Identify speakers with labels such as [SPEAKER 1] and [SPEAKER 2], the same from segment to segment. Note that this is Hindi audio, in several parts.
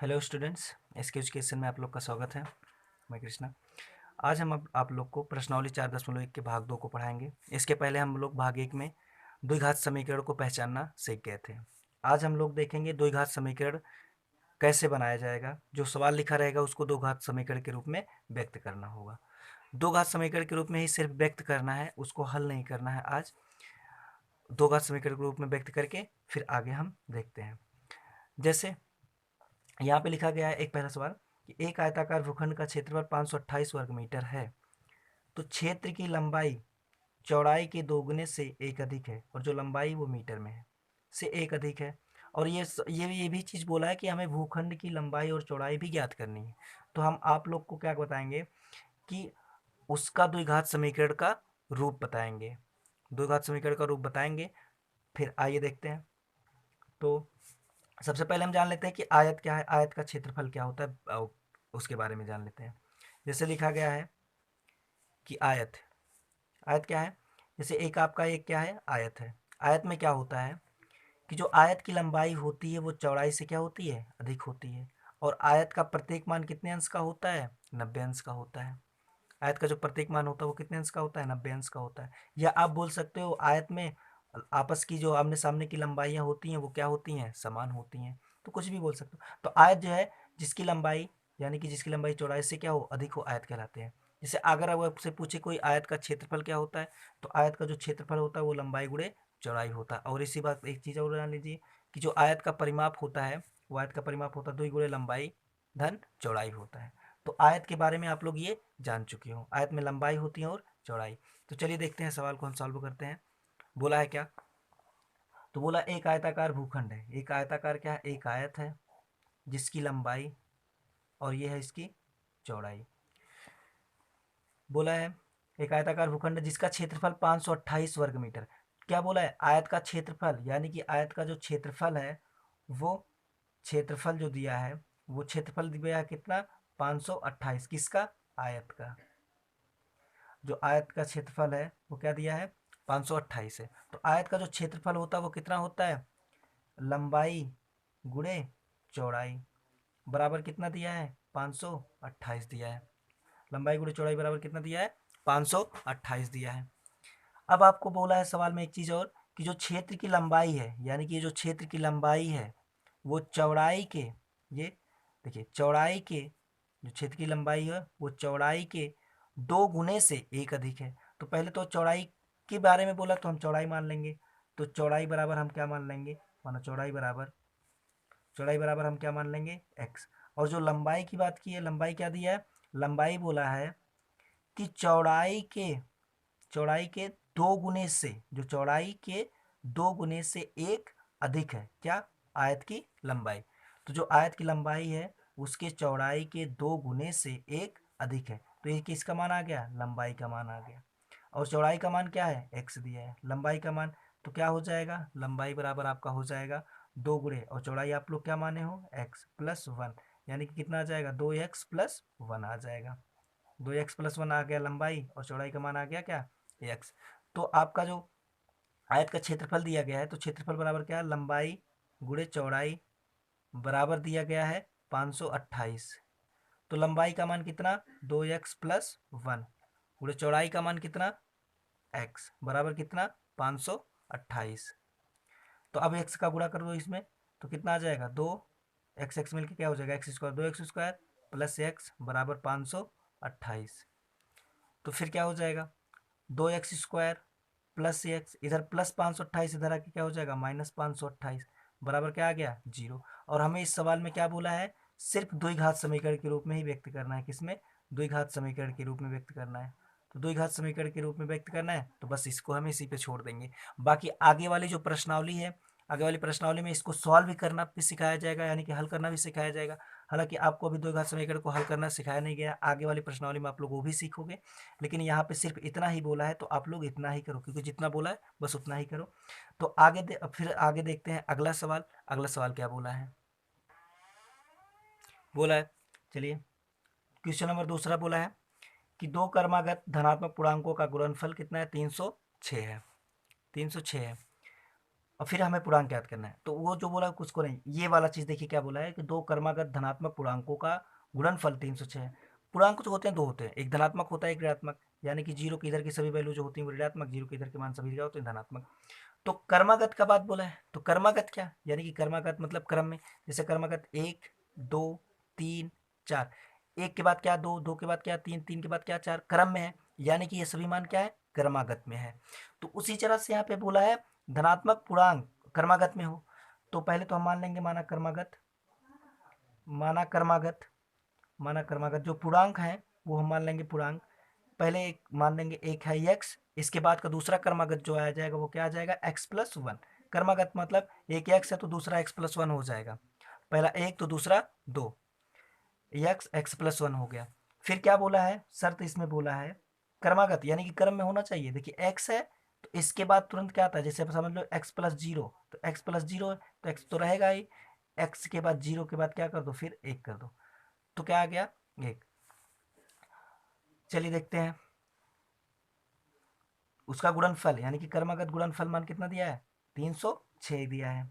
[SPEAKER 1] हेलो स्टूडेंट्स, एसके एजुकेशन में आप लोग का स्वागत है। मैं कृष्णा। आज हम आप लोग को प्रश्नावली 4.1 के भाग 2 को पढ़ाएंगे। इसके पहले हम लोग भाग 1 में द्विघात समीकरण को पहचानना सीख गए थे। आज हम लोग देखेंगे द्विघात समीकरण कैसे बनाया जाएगा। जो सवाल लिखा रहेगा उसको दो घात समीकरण के रूप में व्यक्त करना होगा। दो घात समीकरण के रूप में ही सिर्फ व्यक्त करना है, उसको हल नहीं करना है। आज दो घात समीकरण के रूप में व्यक्त करके फिर आगे हम देखते हैं। जैसे यहाँ पे लिखा गया है एक पहला सवाल कि एक आयताकार भूखंड का क्षेत्रफल 528 वर्ग मीटर है, तो क्षेत्र की लंबाई चौड़ाई के दोगुने से एक अधिक है, और जो लंबाई वो मीटर में है से एक अधिक है। और ये भी चीज़ बोला है कि हमें भूखंड की लंबाई और चौड़ाई भी ज्ञात करनी है। तो हम आप लोग को क्या बताएंगे कि उसका द्विघात समीकरण का रूप बताएंगे। द्विघात समीकरण का रूप बताएंगे, फिर आइए देखते हैं। तो सबसे पहले हम जान लेते हैं कि आयत क्या है, आयत का क्षेत्रफल क्या होता है, उसके बारे में जान लेते हैं। जैसे लिखा गया है कि आयत आयत क्या है। जैसे एक आपका एक क्या है, आयत है। आयत में क्या होता है कि जो आयत की लंबाई होती है वो चौड़ाई से क्या होती है, अधिक होती है। और आयत का प्रत्येक मान कितने अंश का होता है, 90 अंश का होता है। आयत का जो प्रत्येक मान होता है वो कितने अंश का होता है, 90 अंश का होता है। या आप बोल सकते हो आयत में आपस की जो आमने सामने की लंबाइयाँ होती हैं वो क्या होती हैं, समान होती हैं। तो कुछ भी बोल सकते हो। तो आयत जो है जिसकी लंबाई यानी कि जिसकी लंबाई चौड़ाई से क्या हो, अधिक हो, आयत कहलाते हैं। जैसे अगर अब आपसे पूछे कोई आयत का क्षेत्रफल क्या होता है, तो आयत का जो क्षेत्रफल होता है वो लंबाई गुणे चौड़ाई होता है। और इसी बात एक चीज़ और जान लीजिए कि जो आयत का परिमाप होता है वो आयत का परिमाप होता है 2 गुणे लंबाई धन चौड़ाई होता है। तो आयत के बारे में आप लोग ये जान चुके हो, आयत में लंबाई होती है और चौड़ाई। तो चलिए देखते हैं सवाल को हम सॉल्व करते हैं। बोला है क्या, तो बोला एक आयताकार भूखंड है। एक आयताकार क्या है, एक आयत है जिसकी लंबाई और ये है इसकी चौड़ाई। बोला है एक आयताकार भूखंड जिसका क्षेत्रफल 528 वर्ग मीटर। क्या बोला है, आयत का क्षेत्रफल, यानी कि आयत का जो क्षेत्रफल है वो क्षेत्रफल जो दिया है वो क्षेत्रफल दिया है कितना, 528। किसका, आयत का। जो आयत का क्षेत्रफल है वो क्या दिया है, 528 है। तो आयत का जो क्षेत्रफल होता है वो कितना होता है, लंबाई गुणे चौड़ाई बराबर कितना दिया है, 528 दिया है। लंबाई गुणे चौड़ाई बराबर कितना दिया है, 528 दिया है। अब आपको बोला है सवाल में एक चीज़ और कि जो क्षेत्र की लंबाई है, यानी कि जो क्षेत्र की लंबाई है वो चौड़ाई के, ये देखिए चौड़ाई के, जो क्षेत्र की लंबाई है वो चौड़ाई के 2 गुने से एक अधिक है। तो पहले तो चौड़ाई के बारे में बोला तो हम चौड़ाई मान लेंगे। तो चौड़ाई बराबर हम क्या मान लेंगे, माना चौड़ाई बराबर हम क्या मान लेंगे, x। और जो लंबाई की बात की है, लंबाई क्या दिया है, लंबाई बोला है कि चौड़ाई के 2 गुने से, जो चौड़ाई के 2 गुने से एक अधिक है क्या, आयत की लंबाई। तो जो आयत की लंबाई है उसके चौड़ाई के 2 गुने से एक अधिक है। तो ये किसका मान आ गया, लंबाई का मान आ गया। और चौड़ाई का मान क्या है, x दिया है। लंबाई का मान तो क्या हो जाएगा, लंबाई बराबर आपका हो जाएगा 2 गुणे, और चौड़ाई आप लोग क्या माने हो, x प्लस 1, यानी कि कितना आ जाएगा, 2x प्लस 1 आ जाएगा। 2x प्लस 1 आ गया लंबाई, और चौड़ाई का मान आ गया क्या, x। तो आपका जो आयत का क्षेत्रफल दिया गया है, तो क्षेत्रफल बराबर क्या है, लंबाई गुणे चौड़ाई बराबर दिया गया है 528। तो लंबाई का मान कितना, 2x प्लस 1 गुणे चौड़ाई का मान कितना, x बराबर कितना, 528। तो अब x का गुणा कर दो इसमें, तो कितना आ जाएगा, 2 x मिलकर क्या हो जाएगा, x square, 2x² plus x बराबर 528। तो फिर क्या हो जाएगा, 2x² प्लस एक्स, इधर प्लस 528, इधर आके क्या हो जाएगा, माइनस 528 बराबर क्या आ गया, 0। और हमें इस सवाल में क्या बोला है, सिर्फ द्विघात समीकरण के रूप में ही व्यक्त करना है। किसमें, द्विघात समीकरण के रूप में व्यक्त करना है। तो द्विघात समीकरण के रूप में व्यक्त करना है, तो बस इसको हम इसी पे छोड़ देंगे। बाकी आगे वाली जो प्रश्नावली है, आगे वाली प्रश्नावली में इसको सॉल्व भी करना भी सिखाया जाएगा, यानी कि हल करना भी सिखाया जाएगा। हालांकि आपको अभी द्विघात समीकरण को हल करना सिखाया नहीं गया, आगे वाली प्रश्नावली में आप लोग वो भी सीखोगे। लेकिन यहाँ पे सिर्फ इतना ही बोला है, तो आप लोग इतना ही करो, क्योंकि जितना बोला है बस उतना ही करो। तो फिर आगे देखते हैं अगला सवाल। अगला सवाल क्या बोला है, बोला है, चलिए क्वेश्चन नंबर दूसरा बोला है कि दो क्रमागत धनात्मक पूर्णांकों का गुणनफल कितना है, 306 है। 306 है। और फिर हमें पूर्णांक याद करना है। तो वो जो बोला कुछ को नहीं, ये वाला चीज़ देखिए क्या बोला है कि दो क्रमागत धनात्मक पूर्णांकों का गुणनफल 306 है। पूर्णांक जो होते हैं दो होते हैं, एक धनात्मक होता है एक ऋणात्मक, यानी कि जीरो के इधर की सभी वैल्यू जो होती है वो ऋणात्मक, जीरो के इधर के मान सभी क्या होते हैं धनात्मक। तो कर्मागत का बात बोला है, तो कर्मागत क्या, यानी कि कर्मागत मतलब क्रम में, जैसे कर्मागत 1 2 3 4, एक के बाद क्या दो, दो के बाद क्या तीन, तीन के बाद क्या चार, क्रम में है, यानी कि ये सभी मान क्या है कर्मागत में है। तो उसी तरह से यहाँ पे बोला है धनात्मक पूर्णांक कर्मागत में हो, तो पहले तो हम मान लेंगे माना कर्मागत, माना कर्मागत, माना कर्मागत जो पूर्णांक है वो हम मान लेंगे पूर्णांक। पहले एक मान लेंगे एक है एक्स, इसके बाद का दूसरा कर्मागत जो आ जाएगा वो क्या आ जाएगा एक्स प्लस वन। कर्मागत मतलब एक एक्स है तो दूसरा एक्स प्लस वन हो जाएगा, पहला एक तो दूसरा दो, एक्स एक्स प्लस वन हो गया। फिर क्या बोला है शर्त इसमें बोला है कर्मागत यानी कि क्रम में होना चाहिए। देखिए एक्स है तो इसके बाद तुरंत क्या आता है, जैसे समझ लो एक्स प्लस जीरो, तो एक्स प्लस जीरो है तो एक्स तो रहेगा ही, एक्स के बाद जीरो के बाद क्या कर दो फिर एक कर दो, तो क्या आ गया एक। चलिए देखते हैं उसका गुणनफल, यानी कि कर्मागत गुणनफल मान कितना दिया है 306 दिया है।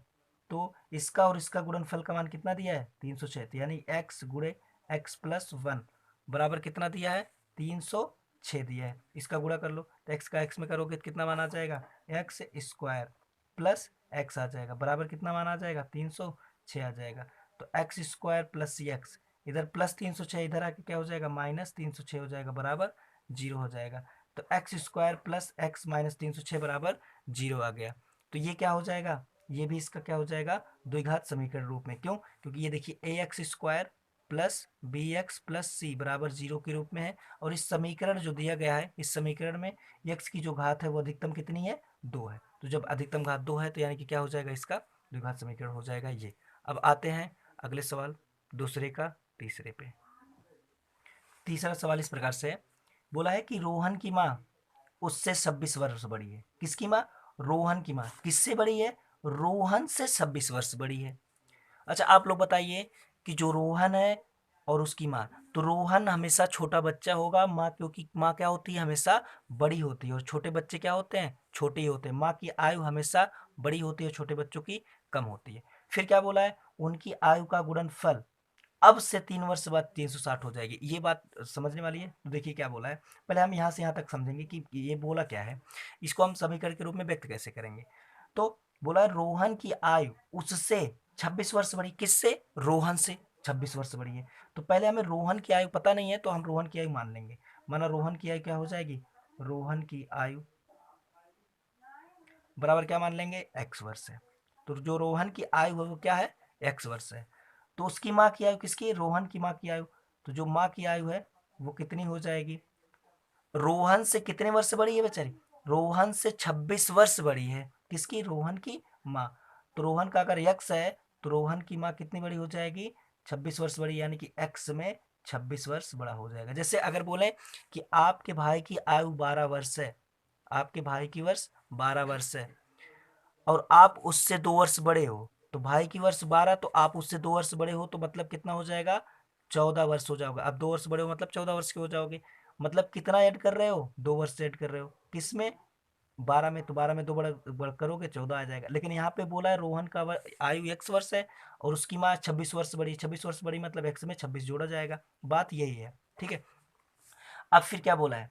[SPEAKER 1] तो इसका और इसका गुणनफल का मान कितना दिया है 306, तो यानी x गुणे एक्स प्लस वन बराबर कितना दिया है 306 दिया है। इसका गुणा कर लो तो x का x में करोगे तो कितना मान आ जाएगा एक्स स्क्वायर प्लस एक्स आ जाएगा, बराबर कितना मान आ जाएगा 306 आ जाएगा। तो एक्स स्क्वायर प्लस एक्स, इधर प्लस 306 इधर आके क्या हो जाएगा माइनस 306 हो जाएगा, बराबर जीरो हो जाएगा। तो x square plus x minus 306 बराबर जीरो आ गया। तो ये क्या हो जाएगा, ये भी इसका क्या हो जाएगा द्विघात समीकरण रूप में। क्यों, क्योंकि ये देखिए A X square plus B X plus C बराबर जीरो के रूप में है, और इस समीकरण जो दिया गया है इस समीकरण में एक्स की जो घात है वो अधिकतम कितनी है दो है, तो जब अधिकतम घात दो है तो यानी कि क्या हो जाएगा इसका द्विघात समीकरण हो जाएगा ये। अब आते हैं अगले सवाल दूसरे का तीसरे पे। तीसरा सवाल इस प्रकार से है, बोला है कि रोहन की माँ उससे 26 वर्ष बड़ी है। किसकी माँ, रोहन की माँ किससे बड़ी है, रोहन से 26 वर्ष बड़ी है। अच्छा आप लोग बताइए कि जो रोहन है और उसकी माँ, तो रोहन हमेशा छोटा बच्चा होगा, माँ क्योंकि माँ क्या होती है हमेशा बड़ी होती है, और छोटे बच्चे क्या होते हैं छोटे ही होते हैं। माँ की आयु हमेशा बड़ी होती है, छोटे बच्चों की कम होती है। फिर क्या बोला है उनकी आयु का गुणनफल अब से 3 वर्ष बाद 360 हो जाएगी। ये बात समझने वाली है। तो देखिए क्या बोला है, पहले हम यहाँ से यहाँ तक समझेंगे कि ये बोला क्या है, इसको हम समीकरण के रूप में व्यक्त कैसे करेंगे। तो बोला है रोहन की आयु उससे 26 वर्ष बड़ी, किससे रोहन से 26 वर्ष बड़ी है। तो पहले हमें रोहन की आयु पता नहीं है तो हम रोहन की आयु मान लेंगे, माना रोहन की आयु क्या हो जाएगी, रोहन की आयु बराबर क्या मान लेंगे एक्स वर्ष है। तो जो रोहन की आयु है वो क्या है एक्स वर्ष है। तो उसकी माँ की आयु किसकी, रोहन की माँ की आयु, तो जो माँ की आयु है वो कितनी हो जाएगी, रोहन से कितने वर्ष बड़ी है बेचारी, रोहन से 26 वर्ष बड़ी है, किसकी रोहन की माँ। तो रोहन का अगर एक्स है तो रोहन की माँ कितनी बड़ी हो जाएगी 26 वर्ष बड़ी, यानी कि एक्स में 26 वर्ष बड़ा हो जाएगा। जैसे अगर बोले कि आपके भाई की आयु 12 वर्ष है, आपके भाई की वर्ष 12 वर्ष है और आप उससे 2 वर्ष बड़े हो, तो भाई की वर्ष 12 तो आप उससे 2 वर्ष बड़े हो, तो मतलब कितना हो जाएगा 14 वर्ष हो जाओगे। आप 2 वर्ष बड़े हो मतलब 14 वर्ष के हो जाओगे। मतलब कितना ऐड कर रहे हो 2 वर्ष ऐड कर रहे हो किसमें 12 में, तो 12 में दो बड़ा करोगे 14 आ जाएगा। लेकिन यहाँ पे बोला है रोहन का आयु एक्स वर्ष है और उसकी माँ 26 वर्ष बड़ी, 26 वर्ष बड़ी मतलब एक्स में 26 जोड़ा जाएगा। बात यही है, ठीक है। अब फिर क्या बोला है,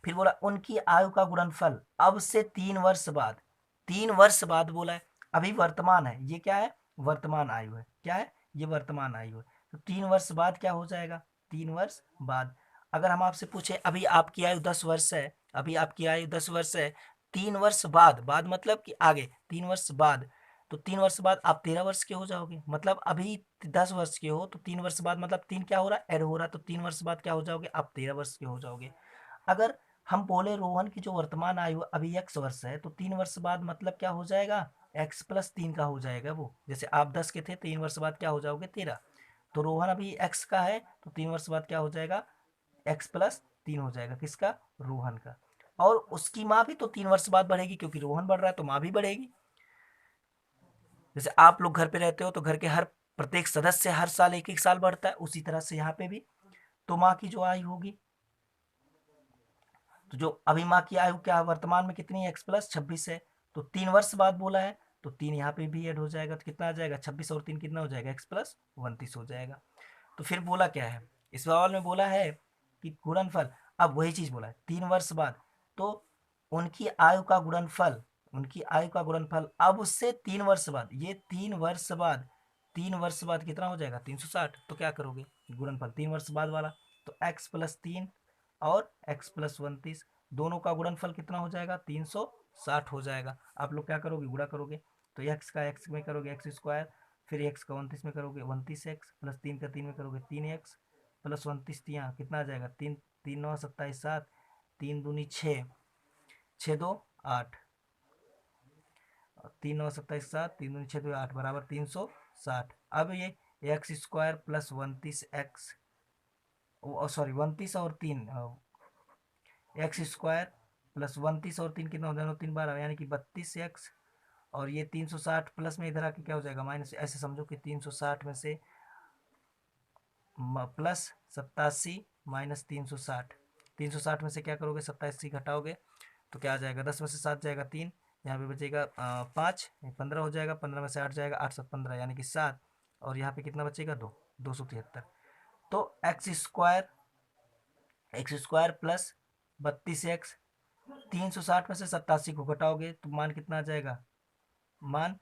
[SPEAKER 1] फिर बोला उनकी आयु का गुणनफल अब से 3 वर्ष बाद, 3 वर्ष बाद बोला है, अभी वर्तमान है, ये क्या है वर्तमान आयु है, क्या है ये वर्तमान आयु है। तो 3 वर्ष बाद क्या हो जाएगा, 3 वर्ष बाद अगर हम आपसे पूछे अभी आपकी आयु 10 वर्ष है, अभी आपकी आयु 10 वर्ष है, 3 वर्ष बाद, बाद मतलब कि आगे 3 वर्ष बाद, तो 3 वर्ष बाद आप 13 वर्ष के हो जाओगे। मतलब अभी 10 वर्ष के हो तो 3 वर्ष बाद मतलब तीन क्या हो रहा है ऐड हो रहा है, तो 3 वर्ष बाद क्या हो जाओगे आप 13 वर्ष के हो जाओगे। अगर हम बोले रोहन की जो वर्तमान आयु अभी एक्स वर्ष है तो 3 वर्ष बाद मतलब क्या हो जाएगा एक्स प्लस तीन का हो जाएगा वो, जैसे आप 10 के थे 3 वर्ष बाद क्या हो जाओगे 13। तो रोहन अभी एक्स का है तो 3 वर्ष बाद क्या हो जाएगा एक्स प्लस तीन हो जाएगा, किसका रोहन का। और उसकी माँ भी तो 3 वर्ष बाद बढ़ेगी क्योंकि रोहन बढ़ रहा है तो माँ भी बढ़ेगी। जैसे आप लोग घर पे रहते हो तो घर के हर प्रत्येक सदस्य हर साल एक एक साल बढ़ता है, उसी तरह से यहाँ पे भी तो माँ की जो आयु होगी, तो जो अभी माँ की आयु क्या वर्तमान में कितनी है एक्स प्लस 26 है, तो 3 वर्ष बाद बोला है, तो 3 यहाँ पे भी ऐड हो जाएगा, तो कितना आ जाएगा 26 और 3 कितना हो जाएगा x प्लस 29 हो जाएगा। तो फिर बोला क्या है, इस सवाल में बोला है कि गुणनफल, अब वही चीज बोला है 3 वर्ष बाद, तो उनकी आयु का गुणनफल, उनकी आयु का गुणनफल अब उससे 3 वर्ष बाद, ये 3 वर्ष बाद, 3 वर्ष बाद कितना हो जाएगा 360। तो क्या करोगे गुणनफल 3 वर्ष बाद वाला, तो x प्लस 3 और x प्लस 29 दोनों का गुणनफल कितना हो जाएगा 360 हो जाएगा। आप लोग क्या करोगे गुणा करोगे, तो x का x में करोगे x स्क्वायर, फिर x का 29 में करोगे 29x प्लस 3 का 3 में करोगे 3x प्लस 29, यहाँ कितना आ जाएगा 3, 3 9 27 7, 3 दूनी 6, 6 2 8, 3 9 27 7, 3 दूनी 6 2 8 बराबर 360। अब ये x square plus 29x, sorry 29 और 3, एक्स स्क्वायर प्लस 29 और 3 कितना हो जाएगा 3 12, यानी कि 32x, और ये 360 प्लस में इधर आके क्या हो जाएगा माइनस, ऐसे समझो कि 360 में से प्लस 87 माइनस 360, 360 में से क्या करोगे 87 घटाओगे तो क्या आ जाएगा 10 में से 7 जाएगा 3, यहाँ पे बचेगा 5, 15 हो जाएगा, 15 में से 8 जाएगा 8 7 15 यानी कि 7, और यहाँ पे कितना बचेगा 2, 273। तो एक्स स्क्वायर प्लस 32x, 360 में से 87 को घटाओगे तो मान कितना आ जाएगा, मान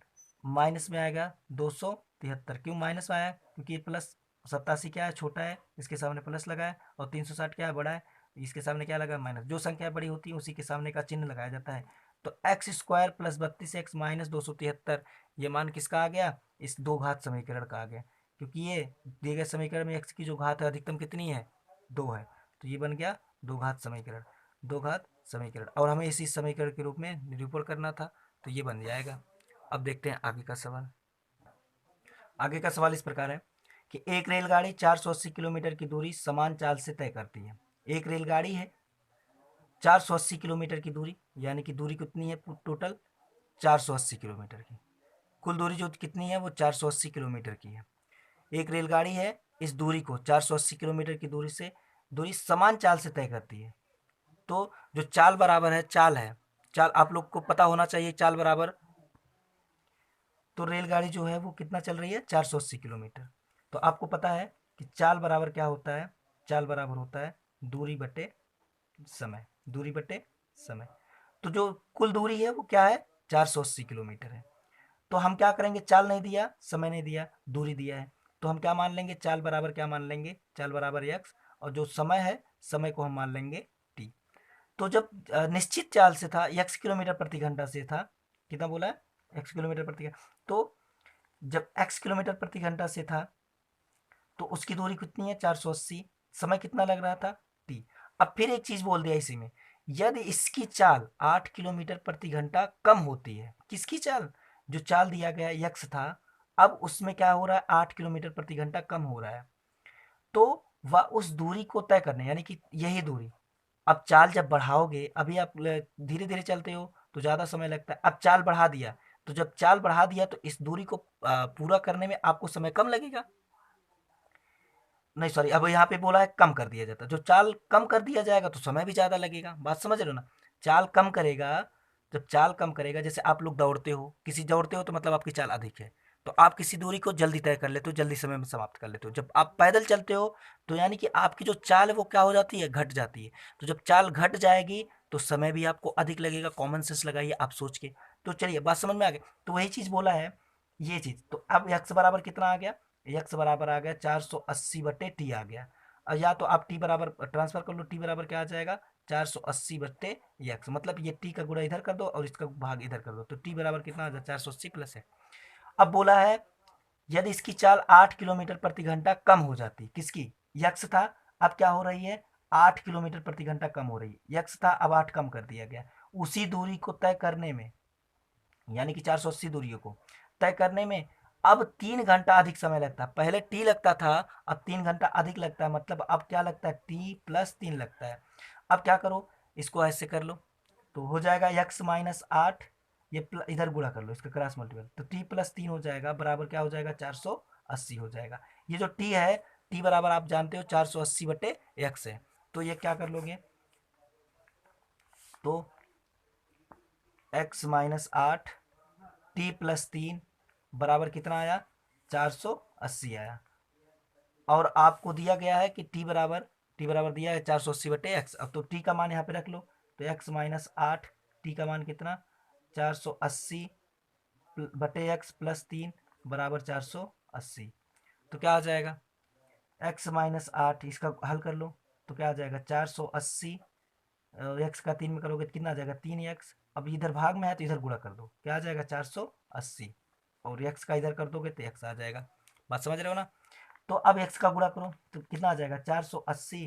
[SPEAKER 1] माइनस में आएगा 273। क्यों माइनस में आया, क्योंकि ये प्लस 87 क्या है छोटा है, इसके सामने प्लस लगा है, और 360 क्या है बड़ा है, इसके सामने क्या लगा माइनस, जो संख्या बड़ी होती है उसी के सामने का चिन्ह लगाया जाता है। तो x square plus 32x minus 273, ये मान किसका आ गया, इस दो घात समीकरण का आ गया, क्योंकि ये दिए गए समीकरण में x की जो घात है अधिकतम कितनी है 2 है, तो ये बन गया दो घात समीकरण, दो घात समीकरण, और हमें इसी समीकरण के रूप में निरूपण करना था, तो ये बन जाएगा। अब देखते हैं आगे का सवाल। आगे का सवाल इस प्रकार है कि एक रेलगाड़ी 480 किलोमीटर की दूरी समान चाल से तय करती है। एक रेलगाड़ी है 480 किलोमीटर की दूरी, यानी कि दूरी कितनी है टोटल 480 किलोमीटर की, कुल दूरी जो कितनी है वो 480 किलोमीटर की है। एक रेलगाड़ी है, इस दूरी को 480 किलोमीटर की दूरी से दूरी समान चाल से तय करती है। तो जो चाल बराबर है, चाल है, चाल आप लोग को पता होना चाहिए चाल बराबर, तो रेलगाड़ी जो है वो कितना चल रही है 480 किलोमीटर। तो आपको पता है कि चाल बराबर क्या होता है, चाल बराबर होता है दूरी बटे समय, दूरी बटे समय। तो जो कुल दूरी है वो क्या है 480 किलोमीटर है। तो हम क्या करेंगे, चाल नहीं दिया, समय नहीं दिया, दूरी दिया है, तो हम क्या मान लेंगे, चाल बराबर क्या मान लेंगे, चाल बराबर x, और जो समय है समय को हम मान लेंगे t। तो जब निश्चित चाल से था x किलोमीटर प्रति घंटा से था, कितना बोला है x किलोमीटर प्रति घंटा, तो जब x किलोमीटर प्रति घंटा से था तो उसकी दूरी कितनी है 480, समय कितना लग रहा था t। अब फिर एक चीज बोल दिया इसी में, यदि इसकी चाल 8 किलोमीटर प्रति घंटा कम होती है, किसकी चाल, जो चाल दिया गया x था, अब उसमें क्या हो रहा है 8 किलोमीटर प्रति घंटा कम हो रहा है, तो वह उस दूरी को तय करने, यानी कि यही दूरी, अब चाल जब बढ़ाओगे, अभी आप धीरे धीरे चलते हो तो ज़्यादा समय लगता है, अब चाल बढ़ा दिया, तो जब चाल बढ़ा दिया तो इस दूरी को पूरा करने में आपको समय कम लगेगा, नहीं सॉरी, अब यहाँ पे बोला है कम कर दिया जाता है, जो चाल कम कर दिया जाएगा तो समय भी ज़्यादा लगेगा, बात समझ रहे हो ना, चाल कम करेगा, जब चाल कम करेगा, जैसे आप लोग दौड़ते हो, किसी दौड़ते हो तो मतलब आपकी चाल अधिक है, तो आप किसी दूरी को जल्दी तय कर लेते हो, जल्दी समय में समाप्त कर लेते हो। जब आप पैदल चलते हो तो यानी कि आपकी जो चाल है वो क्या हो जाती है, घट जाती है, तो जब चाल घट जाएगी तो समय भी आपको अधिक लगेगा, कॉमन सेंस लगाइए आप सोच के। तो चलिए बात समझ में आ गई, तो वही चीज़ बोला है ये चीज़। तो अब x बराबर कितना आ गया, x बराबर आ गया 480 बटे टी आ गया, और या तो आप t बराबर ट्रांसफर कर लो, t बराबर क्या आ जाएगा 480 बट्टे एक्स, मतलब ये t का गुणा इधर कर दो और इसका भाग इधर कर दो, तो t बराबर कितना आ जाए 480 प्लस है। अब बोला है यदि इसकी चाल 8 किलोमीटर प्रति घंटा कम हो जाती, किसकी, यक्स था, अब क्या हो रही है 8 किलोमीटर प्रति घंटा कम हो रही है, यक्स था अब 8 कम कर दिया गया, उसी दूरी को तय करने में, यानी कि 480 दूरियों को तय करने में अब 3 घंटा अधिक समय लगता है, पहले टी लगता था अब 3 घंटा अधिक लगता है, मतलब अब क्या लगता है टी प्लस 3 लगता है। अब क्या करो, इसको ऐसे कर लो, तो हो जाएगा x माइनस 8, ये इधर गुणा कर लो, इसका क्रॉस मल्टीपल, तो t प्लस 3 हो जाएगा बराबर क्या हो जाएगा 480 हो जाएगा। ये जो t है, t बराबर आप जानते हो 480 बटे x है, तो ये क्या कर लोगे, तो एक्स माइनस 8 टी प्लस 3 बराबर कितना आया, 480 आया। और आपको दिया गया है कि टी बराबर दिया है 480 बटे एक्स। अब तो टी का मान यहाँ पे रख लो, तो एक्स माइनस 8 टी का मान कितना, 480 बटे एक्स प्लस 3 बराबर 480। तो क्या आ जाएगा, एक्स माइनस 8 इसका हल कर लो तो क्या आ जाएगा 480, एक्स का 3 में करोगे तो कितना आ जाएगा 3x। अब इधर भाग में है तो इधर गुणा कर दो, क्या आ जाएगा 480, और एक्स का इधर कर दोगे तो एक्स आ जाएगा। बात समझ रहे हो ना। तो अब एक्स का गुणा करो तो कितना आ जाएगा 480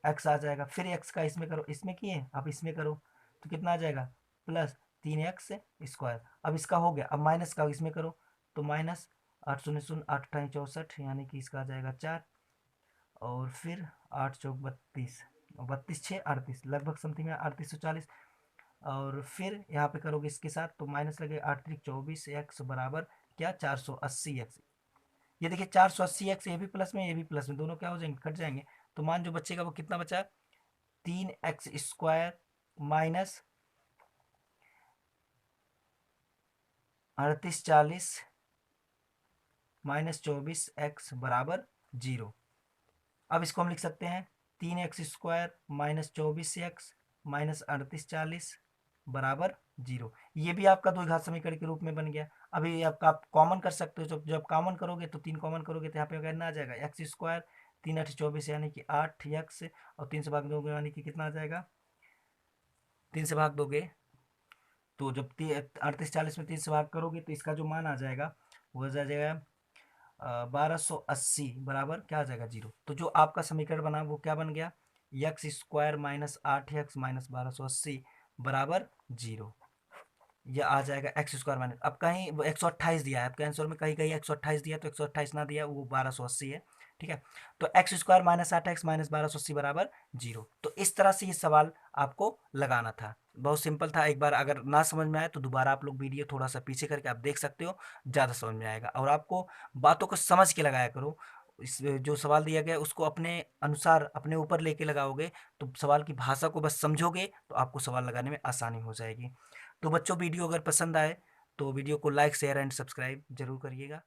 [SPEAKER 1] एक्स आ जाएगा। फिर एक्स का इसमें करो, इसमें किए अब इसमें करो तो कितना आ जाएगा प्लस 3x²। अब इसका हो गया, अब माइनस का इसमें करो तो माइनस 8 शून्य शून्य 8 अठाई 64, यानी कि इसका आ जाएगा 4, और फिर 8 चौक 32, 32 6 38, लगभग समथिंग है 3840। और फिर यहाँ पे करोगे इसके साथ तो माइनस लगे 8 त्रिक 24 एक्स बराबर क्या 480 एक्स। ये देखिए 480 एक्स, ये भी प्लस में ये भी प्लस में, दोनों क्या हो जाएंगे, कट जाएंगे। तो मान जो बचेगा वो कितना बचा, 3x² माइनस 3840 माइनस 24x बराबर 0। अब इसको हम लिख सकते हैं 3x² माइनस 24x माइनस 3840 बराबर 0। ये भी आपका द्विघात समीकरण के रूप में बन गया। अभी आपका आप कॉमन कर सकते हो, जब कॉमन करोगे तो 3 कॉमन करोगे तो यहाँ पे करना आ जाएगा x², 3 8 24 यानी कि 8x, और 3 से भाग दोगे यानी कि कितना आ जाएगा, 3 से भाग दोगे तो जब 3840 में 3 से भाग करोगे तो इसका जो मान आ जाएगा वो आ जाएगा 1280 बराबर क्या आ जाएगा 0। तो जो आपका समीकरण बना वो क्या बन गया, x² माइनस 8x माइनस 1280 बराबर 0। यह आ जाएगा x² माइनस, अब कहीं 128 दिया है आपके आंसर में, कहीं कहीं 128 दिया तो 128 ना दिया, वो 1280 है। ठीक है, तो x² माइनस 8x माइनस 1280 बराबर 0। तो इस तरह से ये सवाल आपको लगाना था, बहुत सिंपल था। एक बार अगर ना समझ में आए तो दोबारा आप लोग वीडियो थोड़ा सा पीछे करके आप देख सकते हो, ज़्यादा समझ में आएगा। और आपको बातों को समझ के लगाया करो, इस जो सवाल दिया गया उसको अपने अनुसार अपने ऊपर लेके लगाओगे तो सवाल की भाषा को बस समझोगे तो आपको सवाल लगाने में आसानी हो जाएगी। तो बच्चों वीडियो अगर पसंद आए तो वीडियो को लाइक शेयर एंड सब्सक्राइब जरूर करिएगा।